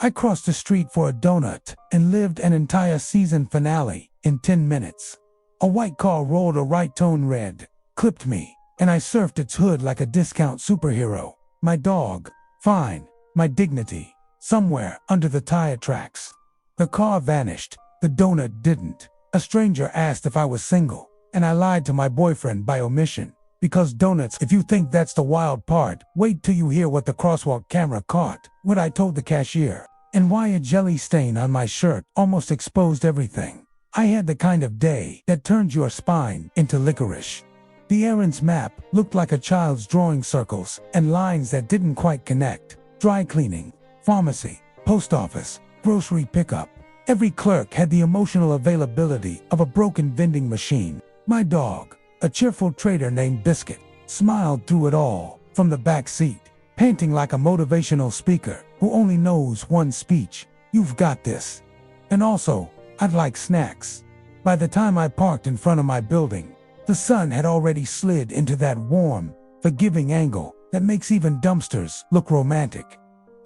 I crossed the street for a donut and lived an entire season finale in 10 minutes. A white car rolled a right tone red, clipped me, and I surfed its hood like a discount superhero. My dog, fine, my dignity, somewhere under the tire tracks. The car vanished, the donut didn't. A stranger asked if I was single, and I lied to my boyfriend by omission. Because donuts, if you think that's the wild part, wait till you hear what the crosswalk camera caught, what I told the cashier, and why a jelly stain on my shirt almost exposed everything. I had the kind of day that turns your spine into licorice. The errands map looked like a child's drawing circles and lines that didn't quite connect. Dry cleaning, pharmacy, post office, grocery pickup. Every clerk had the emotional availability of a broken vending machine. My dog, a cheerful trader named Biscuit, smiled through it all from the back seat, panting like a motivational speaker who only knows one speech: "You've got this." And also, I'd like snacks. By the time I parked in front of my building, the sun had already slid into that warm, forgiving angle that makes even dumpsters look romantic.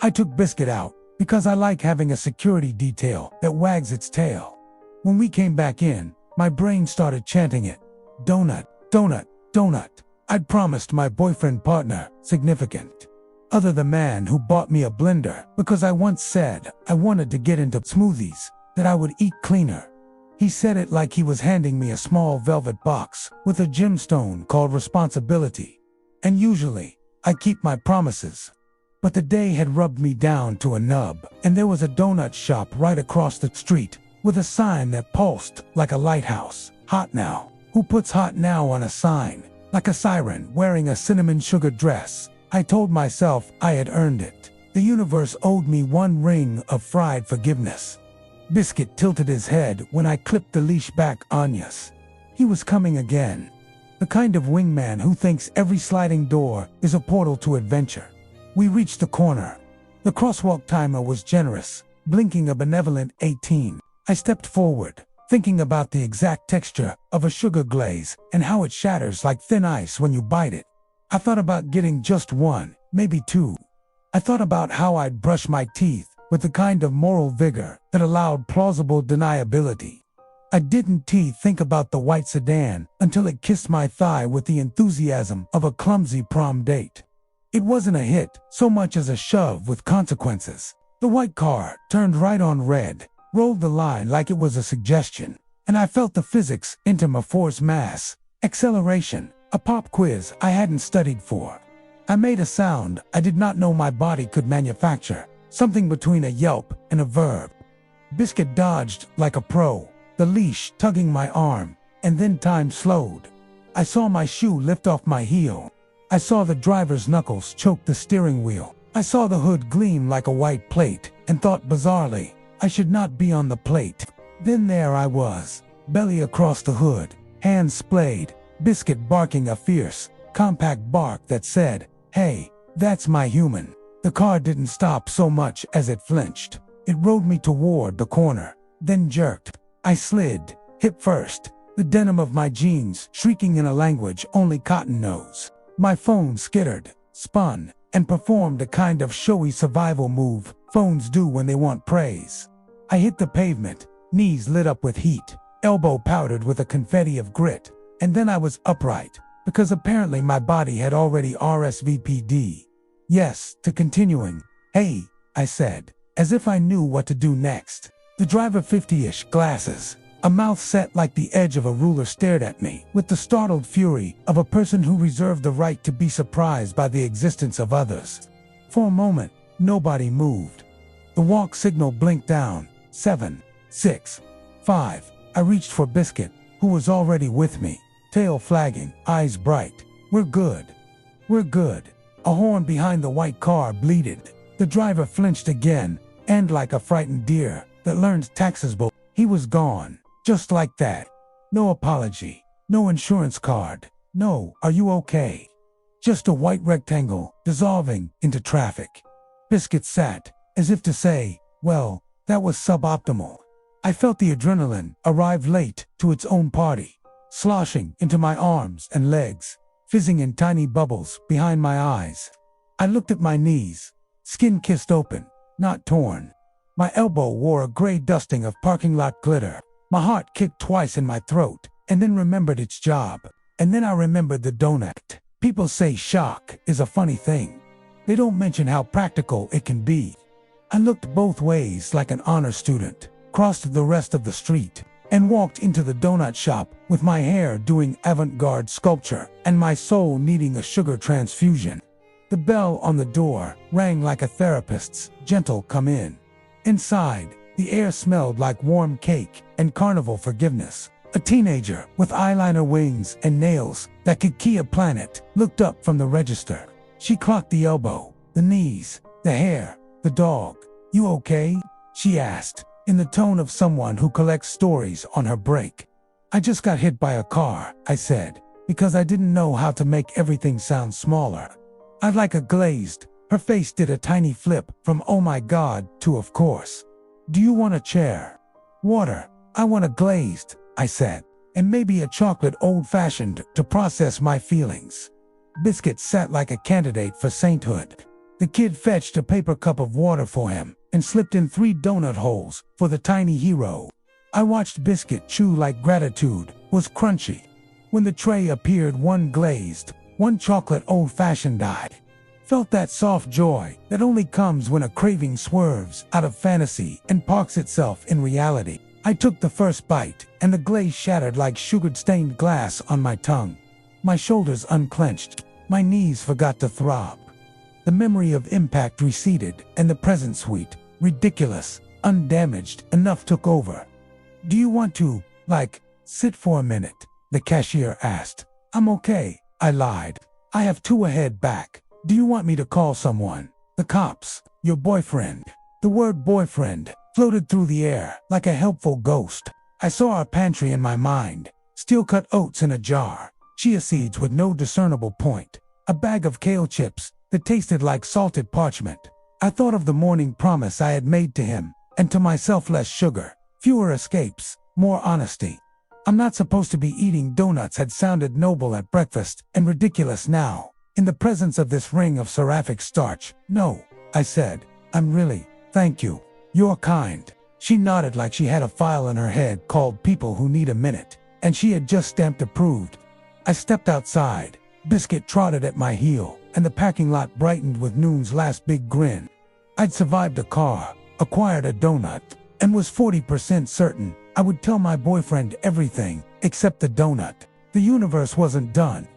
I took Biscuit out because I like having a security detail that wags its tail. When we came back in, my brain started chanting it. Donut, donut, donut. I'd promised my boyfriend partner, significant other, the man who bought me a blender because I once said I wanted to get into smoothies, that I would eat cleaner. He said it like he was handing me a small velvet box with a gemstone called responsibility. And usually, I keep my promises. But the day had rubbed me down to a nub, and there was a donut shop right across the street with a sign that pulsed like a lighthouse. Hot now. Who puts hot now on a sign? Like a siren wearing a cinnamon sugar dress. I told myself I had earned it. The universe owed me one ring of fried forgiveness. Biscuit tilted his head when I clipped the leash back on us. He was coming again. The kind of wingman who thinks every sliding door is a portal to adventure. We reached the corner. The crosswalk timer was generous, blinking a benevolent 18. I stepped forward, thinking about the exact texture of a sugar glaze and how it shatters like thin ice when you bite it. I thought about getting just one, maybe two. I thought about how I'd brush my teeth with the kind of moral vigor that allowed plausible deniability. I didn't think about the white sedan until it kissed my thigh with the enthusiasm of a clumsy prom date. It wasn't a hit so much as a shove with consequences. The white car turned right on red, rolled the line like it was a suggestion, and I felt the physics into my force mass, acceleration, a pop quiz I hadn't studied for. I made a sound I did not know my body could manufacture, something between a yelp and a verb. Biscuit dodged like a pro, the leash tugging my arm, and then time slowed. I saw my shoe lift off my heel. I saw the driver's knuckles choke the steering wheel. I saw the hood gleam like a white plate, and thought bizarrely, I should not be on the plate. Then there I was, belly across the hood, hands splayed, Biscuit barking a fierce, compact bark that said, "Hey, that's my human." The car didn't stop so much as it flinched. It rode me toward the corner, then jerked. I slid, hip first, the denim of my jeans shrieking in a language only cotton knows. My phone skittered, spun, and performed a kind of showy survival move phones do when they want praise. I hit the pavement, knees lit up with heat, elbow powdered with a confetti of grit, and then I was upright, because apparently my body had already RSVP'd. Yes, to continuing. "Hey," I said, as if I knew what to do next. The driver, 50-ish, glasses, a mouth set like the edge of a ruler, stared at me with the startled fury of a person who reserved the right to be surprised by the existence of others. For a moment, nobody moved. The walk signal blinked down. 7, 6, 5. I reached for Biscuit, who was already with me, tail flagging, eyes bright. "We're good. We're good." A horn behind the white car bleated. The driver flinched again, and like a frightened deer that learned taxes, he was gone, just like that. No apology, no insurance card, no "Are you okay?" Just a white rectangle dissolving into traffic. Biscuit sat, as if to say, well, that was suboptimal. I felt the adrenaline arrive late to its own party, sloshing into my arms and legs, fizzing in tiny bubbles behind my eyes. I looked at my knees, skin kissed open, not torn. My elbow wore a gray dusting of parking lot glitter. My heart kicked twice in my throat, and then remembered its job. And then I remembered the donut. People say shock is a funny thing. They don't mention how practical it can be. I looked both ways like an honor student, crossed the rest of the street, and walked into the donut shop with my hair doing avant-garde sculpture and my soul needing a sugar transfusion. The bell on the door rang like a therapist's gentle come in. Inside, the air smelled like warm cake and carnival forgiveness. A teenager with eyeliner wings and nails that could key a planet looked up from the register. She clocked the elbow, the knees, the hair, the dog. "You okay?" she asked, in the tone of someone who collects stories on her break. "I just got hit by a car," I said, because I didn't know how to make everything sound smaller. "I'd like a glazed." Her face did a tiny flip from "oh my god" to "of course." "Do you want a chair?" "Water." "I want a glazed," I said, "and maybe a chocolate old-fashioned to process my feelings." Biscuit sat like a candidate for sainthood. The kid fetched a paper cup of water for him and slipped in 3 donut holes for the tiny hero. I watched Biscuit chew like gratitude was crunchy. When the tray appeared, 1 glazed, 1 chocolate old-fashioned died. Felt that soft joy that only comes when a craving swerves out of fantasy and parks itself in reality. I took the first bite, and the glaze shattered like sugar-stained glass on my tongue. My shoulders unclenched. My knees forgot to throb. The memory of impact receded, and the present sweet, ridiculous, undamaged enough took over. "Do you want to, sit for a minute?" the cashier asked. "I'm okay," I lied. "I have 2 ahead back. Do you want me to call someone?" "The cops." "Your boyfriend." The word boyfriend floated through the air like a helpful ghost. I saw our pantry in my mind. Steel-cut oats in a jar, chia seeds with no discernible point, a bag of kale chips that tasted like salted parchment. I thought of the morning promise I had made to him, and to myself: less sugar, fewer escapes, more honesty. "I'm not supposed to be eating donuts" had sounded noble at breakfast and ridiculous now, in the presence of this ring of seraphic starch. "No," I said. "I'm really, thank you. You're kind." She nodded like she had a file in her head called "People Who Need a Minute," and she had just stamped approved. I stepped outside. Biscuit trotted at my heel, and the parking lot brightened with noon's last big grin. I'd survived a car, acquired a donut, and was 40% certain I would tell my boyfriend everything except the donut. The universe wasn't done.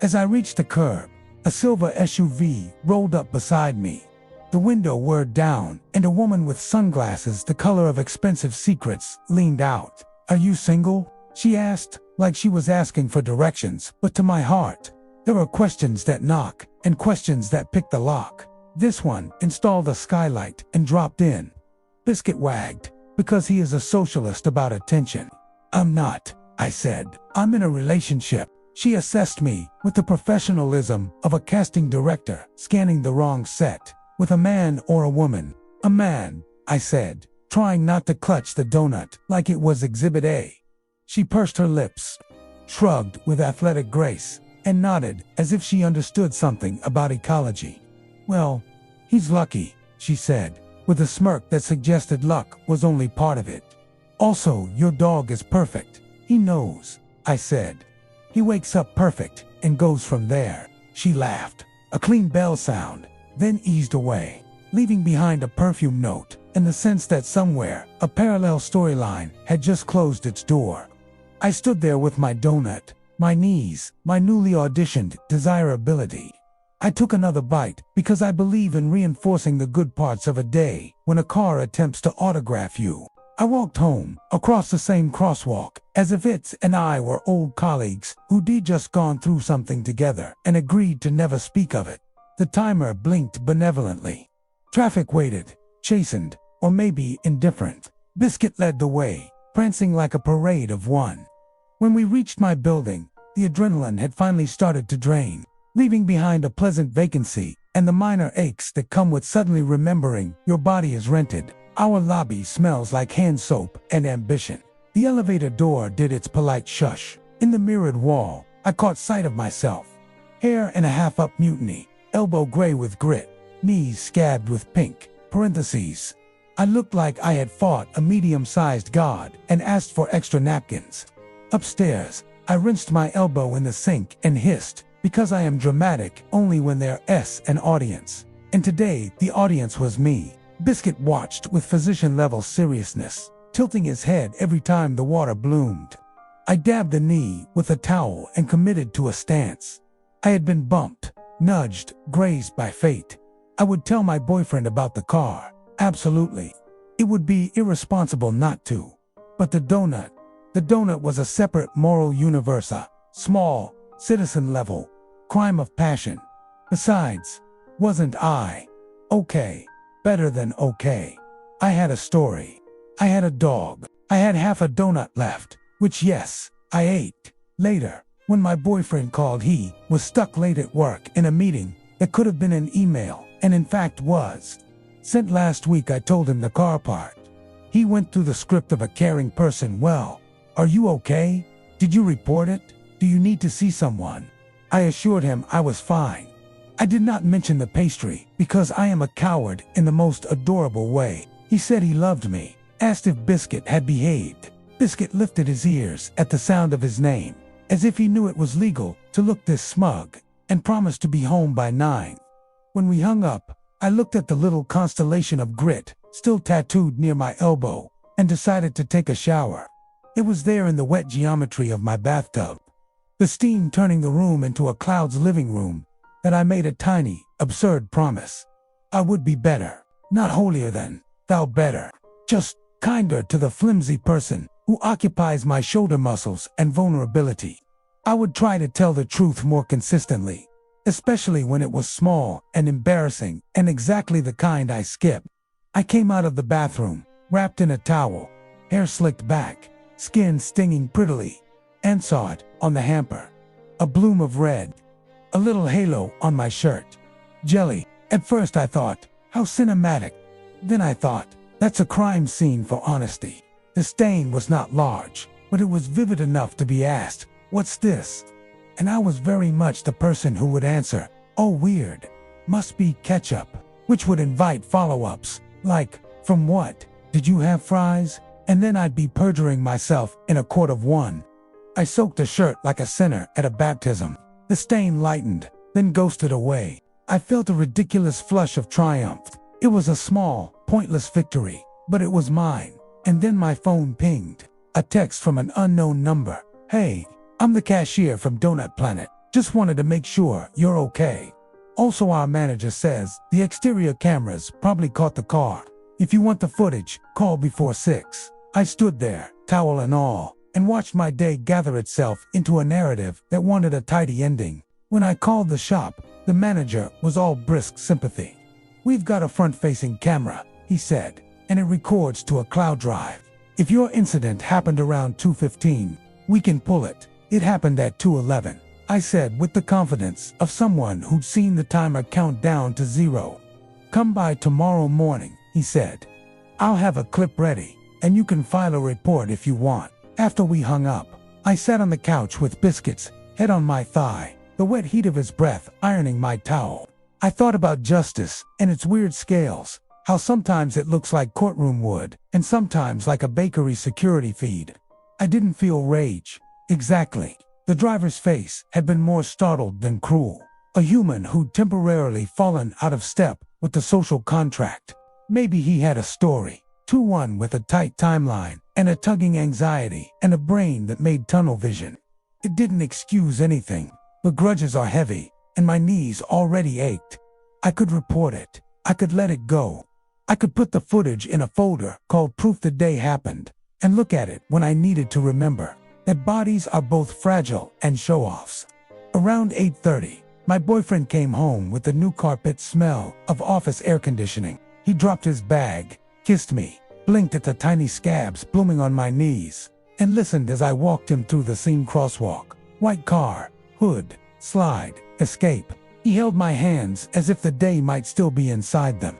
As I reached the curb, a silver SUV rolled up beside me. The window whirred down, and a woman with sunglasses the color of expensive secrets leaned out. "Are you single?" she asked, like she was asking for directions, but to my heart, there are questions that knock, and questions that pick the lock. This one installed a skylight and dropped in. Biscuit wagged, because he is a socialist about attention. "I'm not," I said. "I'm in a relationship." She assessed me with the professionalism of a casting director scanning the wrong set. "With a man or a woman?" "A man," I said, trying not to clutch the donut like it was Exhibit A. She pursed her lips, shrugged with athletic grace, and nodded as if she understood something about ecology. "Well, he's lucky," she said, with a smirk that suggested luck was only part of it. "Also, your dog is perfect." "He knows," I said. "He wakes up perfect and goes from there." She laughed, a clean bell sound, then eased away, leaving behind a perfume note and the sense that somewhere a parallel storyline had just closed its door. I stood there with my donut, my knees, my newly auditioned desirability. I took another bite because I believe in reinforcing the good parts of a day when a car attempts to autograph you. I walked home, across the same crosswalk, as if it and I were old colleagues who'd just gone through something together and agreed to never speak of it. The timer blinked benevolently. Traffic waited, chastened, or maybe indifferent. Biscuit led the way, prancing like a parade of one. When we reached my building, the adrenaline had finally started to drain, leaving behind a pleasant vacancy and the minor aches that come with suddenly remembering your body is rented. Our lobby smells like hand soap and ambition. The elevator door did its polite shush. In the mirrored wall, I caught sight of myself. Hair in a half-up mutiny, elbow gray with grit, knees scabbed with pink, parentheses. I looked like I had fought a medium-sized god and asked for extra napkins. Upstairs, I rinsed my elbow in the sink and hissed, because I am dramatic only when there's an audience. And today, the audience was me. Biscuit watched with physician-level seriousness, tilting his head every time the water bloomed. I dabbed the knee with a towel and committed to a stance. I had been bumped, nudged, grazed by fate. I would tell my boyfriend about the car. Absolutely. It would be irresponsible not to. But the donut was a separate moral universe, a small, citizen-level crime of passion. Besides, wasn't I okay? Better than okay. I had a story. I had a dog. I had half a donut left, which yes, I ate. Later, when my boyfriend called, he was stuck late at work in a meeting that could have been an email, and in fact was sent last week. I told him the car part. He went through the script of a caring person. Well, are you okay? Did you report it? Do you need to see someone? I assured him I was fine. I did not mention the pastry because I am a coward in the most adorable way. He said he loved me, asked if Biscuit had behaved. Biscuit lifted his ears at the sound of his name, as if he knew it was legal to look this smug, and promised to be home by 9. When we hung up, I looked at the little constellation of grit still tattooed near my elbow and decided to take a shower. It was there in the wet geometry of my bathtub, the steam turning the room into a cloud's living room, that I made a tiny, absurd promise. I would be better, not holier than thou better, just kinder to the flimsy person who occupies my shoulder muscles and vulnerability. I would try to tell the truth more consistently, especially when it was small and embarrassing and exactly the kind I skip. I came out of the bathroom, wrapped in a towel, hair slicked back, skin stinging prettily, and saw it on the hamper. A bloom of red. A little halo on my shirt. Jelly. At first I thought, how cinematic. Then I thought, that's a crime scene for honesty. The stain was not large, but it was vivid enough to be asked, what's this? And I was very much the person who would answer, oh weird, must be ketchup, which would invite follow-ups, like, from what? Did you have fries? And then I'd be perjuring myself in a court of one. I soaked the shirt like a sinner at a baptism. The stain lightened, then ghosted away. I felt a ridiculous flush of triumph. It was a small, pointless victory, but it was mine. And then my phone pinged. A text from an unknown number. Hey, I'm the cashier from Donut Planet. Just wanted to make sure you're okay. Also, our manager says the exterior cameras probably caught the car. If you want the footage, call before 6. I stood there, towel and all, and watched my day gather itself into a narrative that wanted a tidy ending. When I called the shop, the manager was all brisk sympathy. We've got a front-facing camera, he said, and it records to a cloud drive. If your incident happened around 2:15, we can pull it. It happened at 2:11, I said with the confidence of someone who'd seen the timer count down to 0. Come by tomorrow morning, he said. I'll have a clip ready, and you can file a report if you want. After we hung up, I sat on the couch with Biscuit's head on my thigh, the wet heat of his breath ironing my towel. I thought about justice and its weird scales, how sometimes it looks like courtroom wood, and sometimes like a bakery security feed. I didn't feel rage. Exactly. The driver's face had been more startled than cruel. A human who'd temporarily fallen out of step with the social contract. Maybe he had a story. One with a tight timeline, and a tugging anxiety, and a brain that made tunnel vision. It didn't excuse anything, but grudges are heavy, and my knees already ached. I could report it. I could let it go. I could put the footage in a folder called Proof the Day Happened, and look at it when I needed to remember that bodies are both fragile and show-offs. Around 8:30, my boyfriend came home with the new carpet smell of office air conditioning. He dropped his bag, kissed me, blinked at the tiny scabs blooming on my knees, and listened as I walked him through the same crosswalk. White car, hood, slide, escape. He held my hands as if the day might still be inside them.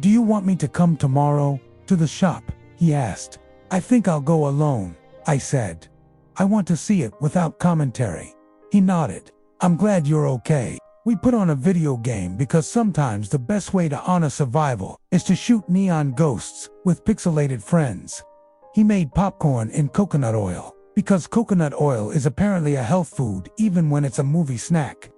Do you want me to come tomorrow to the shop? He asked. I think I'll go alone, I said. I want to see it without commentary. He nodded. I'm glad you're okay. We put on a video game because sometimes the best way to honor survival is to shoot neon ghosts with pixelated friends. He made popcorn in coconut oil because coconut oil is apparently a health food even when it's a movie snack.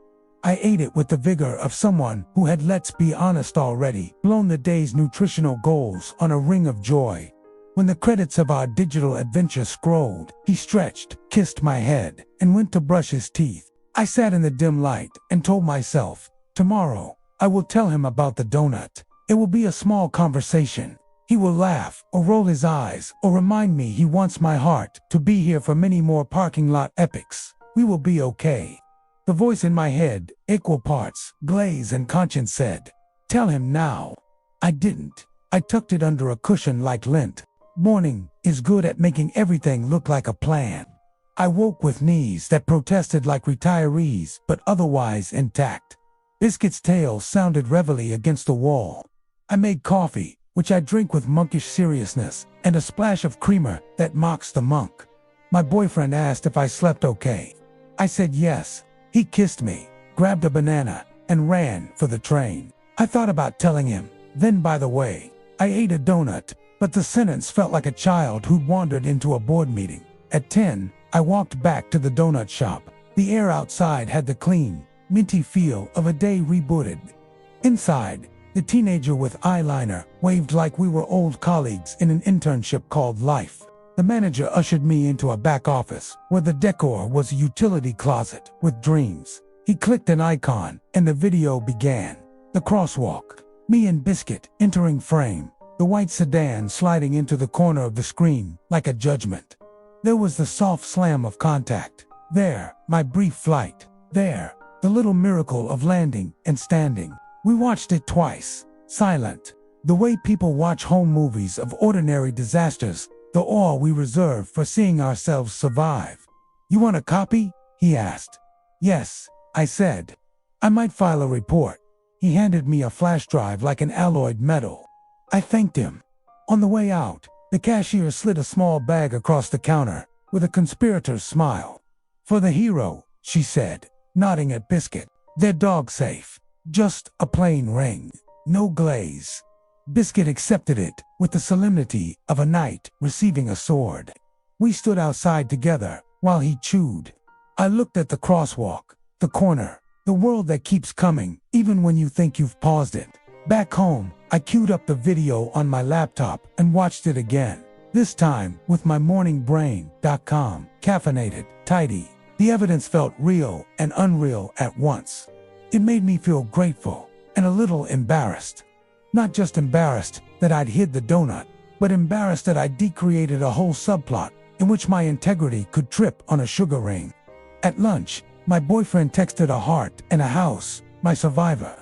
I ate it with the vigor of someone who had, let's be honest, already blown the day's nutritional goals on a ring of joy. When the credits of our digital adventure scrolled, he stretched, kissed my head, and went to brush his teeth. I sat in the dim light and told myself, tomorrow, I will tell him about the donut. It will be a small conversation. He will laugh, or roll his eyes, or remind me he wants my heart to be here for many more parking lot epics. We will be okay. The voice in my head, equal parts glaze and conscience, said, tell him now. I didn't. I tucked it under a cushion like lint. Morning is good at making everything look like a plan. I woke with knees that protested like retirees, but otherwise intact. Biscuit's tail sounded reveille against the wall. I made coffee, which I drink with monkish seriousness, and a splash of creamer that mocks the monk. My boyfriend asked if I slept okay. I said yes. He kissed me, grabbed a banana, and ran for the train. I thought about telling him, then by the way, I ate a donut, but the sentence felt like a child who'd wandered into a board meeting. At 10, I walked back to the donut shop. The air outside had the clean, minty feel of a day rebooted. Inside, the teenager with eyeliner waved like we were old colleagues in an internship called life. The manager ushered me into a back office where the decor was a utility closet with dreams. He clicked an icon and the video began. The crosswalk. Me and Biscuit entering frame. The white sedan sliding into the corner of the screen like a judgment. There was the soft slam of contact. There, my brief flight. There, the little miracle of landing and standing. We watched it twice, silent. The way people watch home movies of ordinary disasters, the awe we reserve for seeing ourselves survive. You want a copy? He asked. Yes, I said. I might file a report. He handed me a flash drive like an alloyed metal. I thanked him. On the way out, the cashier slid a small bag across the counter with a conspirator's smile. For the hero, she said, nodding at Biscuit. They're dog safe. Just a plain ring. No glaze. Biscuit accepted it with the solemnity of a knight receiving a sword. We stood outside together while he chewed. I looked at the crosswalk, the corner, the world that keeps coming even when you think you've paused it. Back home, I queued up the video on my laptop and watched it again. This time with my morningbrain.com, caffeinated, tidy. The evidence felt real and unreal at once. It made me feel grateful and a little embarrassed. Not just embarrassed that I'd hid the donut, but embarrassed that I'd decreated a whole subplot in which my integrity could trip on a sugar ring. At lunch, my boyfriend texted a heart and a house, my survivor.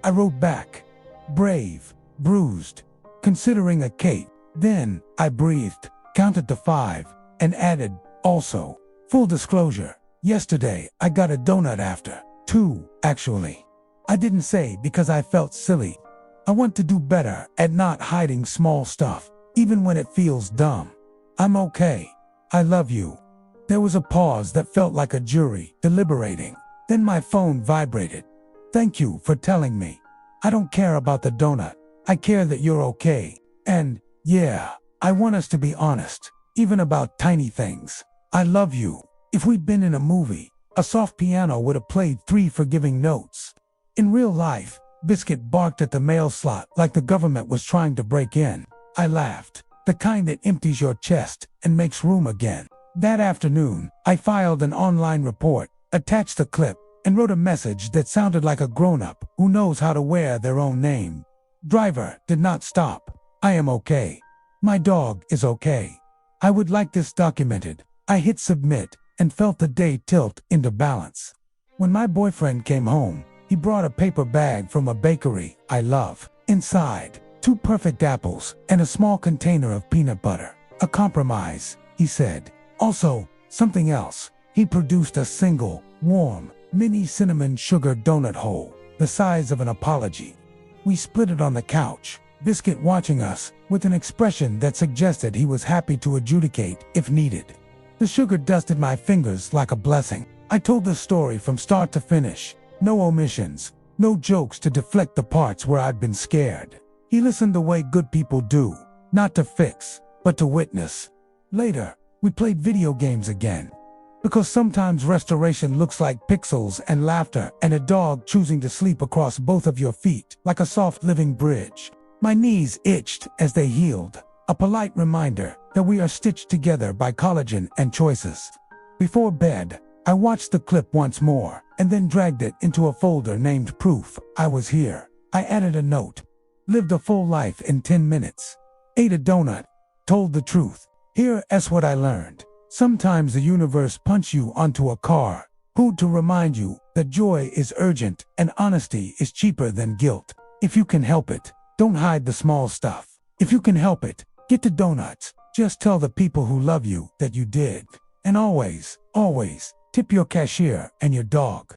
I wrote back, brave, bruised, considering a Kate. Then I breathed, counted to 5, and added, also. Full disclosure, yesterday I got a donut after. 2, actually. I didn't say because I felt silly. I want to do better at not hiding small stuff, even when it feels dumb. I'm okay. I love you. There was a pause that felt like a jury deliberating. Then my phone vibrated. Thank you for telling me. I don't care about the donut. I care that you're okay. And, yeah, I want us to be honest, even about tiny things. I love you. If we'd been in a movie, a soft piano would have played 3 forgiving notes. In real life, Biscuit barked at the mail slot like the government was trying to break in. I laughed, the kind that empties your chest and makes room again. That afternoon, I filed an online report, attached a clip, and wrote a message that sounded like a grown-up who knows how to wear their own name. Driver did not stop. I am okay. My dog is okay. I would like this documented. I hit submit and felt the day tilt into balance. When my boyfriend came home, he brought a paper bag from a bakery I love. Inside, 2 perfect apples and a small container of peanut butter. A compromise, he said. Also, something else. He produced a single, warm, mini cinnamon sugar donut hole, the size of an apology. We split it on the couch, Biscuit watching us with an expression that suggested he was happy to adjudicate if needed. The sugar dusted my fingers like a blessing. I told the story from start to finish, No omissions, no jokes to deflect the parts where I'd been scared. He listened the way good people do, not to fix, but to witness. Later, we played video games again. Because sometimes restoration looks like pixels and laughter and a dog choosing to sleep across both of your feet like a soft living bridge. My knees itched as they healed, a polite reminder that we are stitched together by collagen and choices. Before bed, I watched the clip once more and then dragged it into a folder named Proof I Was Here. I added a note. Lived a full life in 10 minutes. Ate a donut. Told the truth. Here's what I learned. Sometimes the universe punts you onto a car, who'd to remind you that joy is urgent and honesty is cheaper than guilt. If you can help it, don't hide the small stuff. If you can help it, get the donuts. Just tell the people who love you that you did. And always, always, tip your cashier and your dog.